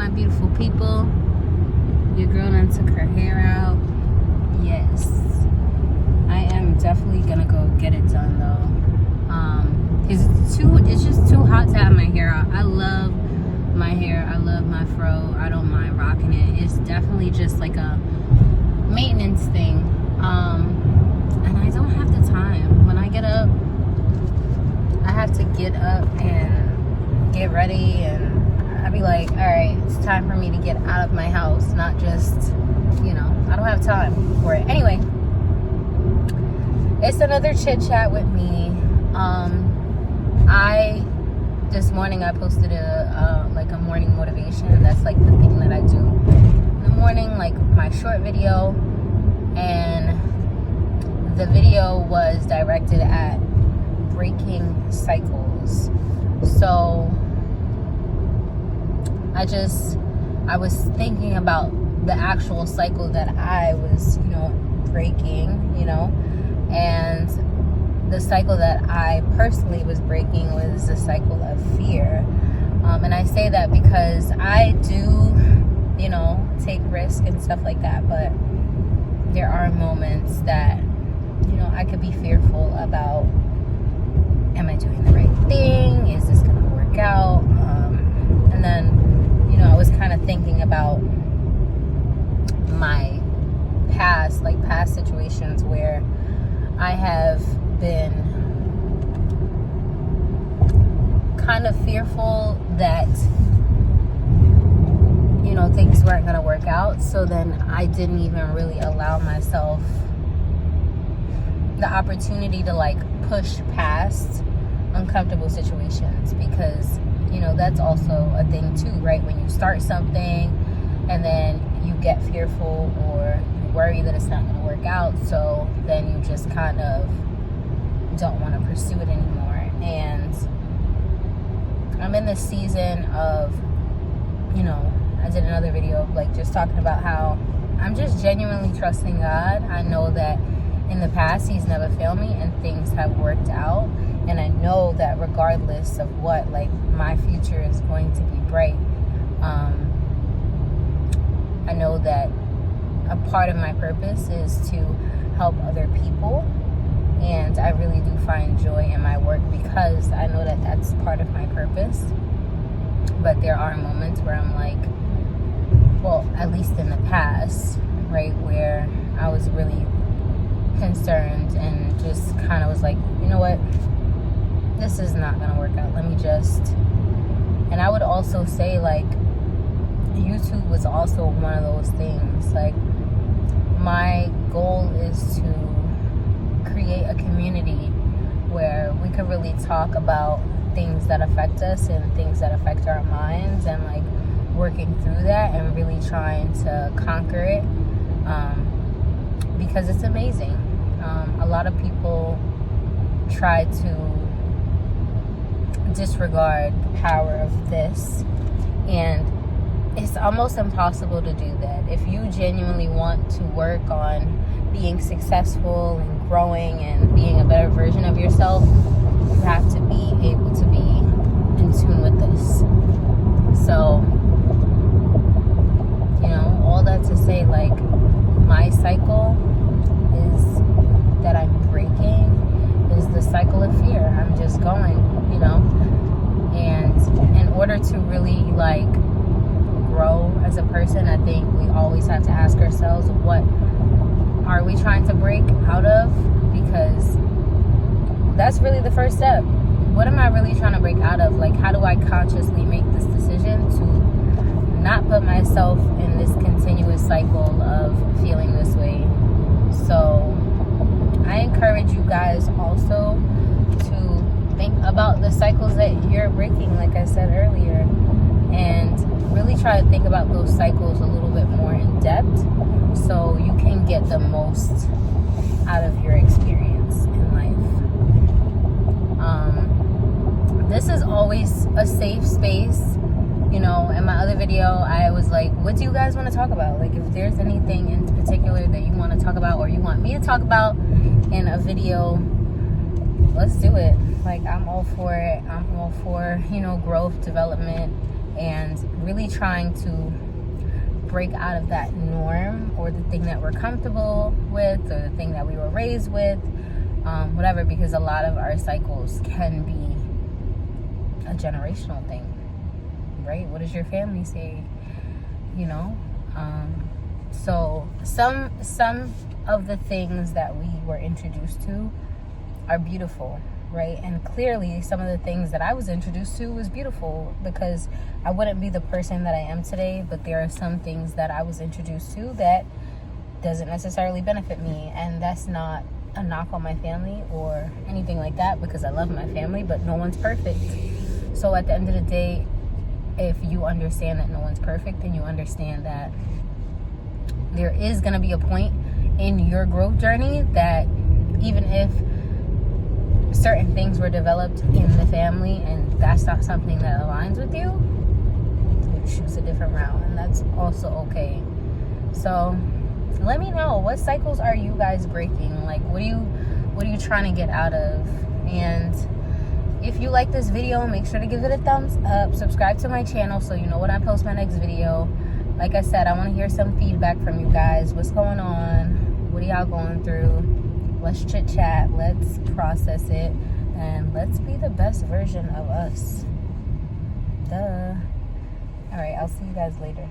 my beautiful people. Your girl done took her hair out. Yes. I am definitely gonna go get it done though. It's just too hot to have my hair out. I love my hair. I love my fro. I don't mind rocking it. It's definitely just like a maintenance thing. And I don't have the time. When I get up, I have to get up and get ready, and I'd be like, all right, it's time for me to get out of my house, not just, I don't have time for it. Anyway, it's another chit chat with me. This morning I posted a morning motivation. That's like the thing that I do in the morning, like my short video, and the video was directed at breaking cycles. So I was thinking about the actual cycle that I was, breaking, and the cycle that I personally was breaking was the cycle of fear. And I say that because I do, take risk and stuff like that, but there are moments that, I could be fearful about, am I doing the right thing? Is this going to work out? And then, I was kind of thinking about my past situations where I have been kind of fearful that things weren't going to work out, so then I didn't even really allow myself the opportunity to push past uncomfortable situations, because that's also a thing too, right? When you start something and then you get fearful or you worry that it's not going to work out, so then you just kind of don't want to pursue it anymore. And I'm in this season of, I did another video just talking about how I'm just genuinely trusting God. I know that in the past He's never failed me and things have worked out, and I know that regardless of what, my future is going to be bright. I know that a part of my purpose is to help other people, and I really do find joy in my work because I know that that's part of my purpose. But there are moments where I'm at least in the past, right, where I was really concerned and just kind of was like, you know what, this is not going to work out. Let me just... And I would also say, YouTube was also one of those things. My goal is to create a community where we could really talk about things that affect us and things that affect our minds, and working through that and really trying to conquer it, because it's amazing. A lot of people try to disregard the power of this, and it's almost impossible to do that. If you genuinely want to work on being successful and growing and being a better version of yourself, you have to be able to be in tune with this. So, all that to say, my cycle is that I'm breaking is the cycle of fear. I'm just going, and in order to really grow as a person, I think we always have to ask ourselves, what are we trying to break out of? Because that's really the first step. What am I really trying to break out of? How do I consciously make this decision to not put myself in this continuous cycle of feeling this way? So I encourage you guys also to think about the cycles that you're breaking, like I said earlier, and really try to think about those cycles a little bit more in depth so you can get the most out of your experience in life. This is always a safe space. In my other video, I was like, what do you guys want to talk about? If there's anything in particular that you want to talk about or you want me to talk about in a video, let's do it. I'm all for it. I'm all for, growth, development, and really trying to break out of that norm, or the thing that we're comfortable with, or the thing that we were raised with, whatever, because a lot of our cycles can be a generational thing, right? What does your family say? You know, so some of the things that we were introduced to are beautiful, right? And clearly some of the things that I was introduced to was beautiful, because I wouldn't be the person that I am today. But there are some things that I was introduced to that doesn't necessarily benefit me, and that's not a knock on my family or anything like that, because I love my family, but no one's perfect. So at the end of the day, if you understand that no one's perfect, then you understand that there is going to be a point in your growth journey that even if certain things were developed in the family and that's not something that aligns with you, you choose a different route, and that's also okay. So let me know, what cycles are you guys breaking? Like, what are you trying to get out of? And if you like this video, make sure to give it a thumbs up, subscribe to my channel so you know when I post my next video. Like I said, I want to hear some feedback from you guys. What's going on? What are y'all going through? Let's chit chat, let's process it, and let's be the best version of us. Duh. All right, I'll see you guys later.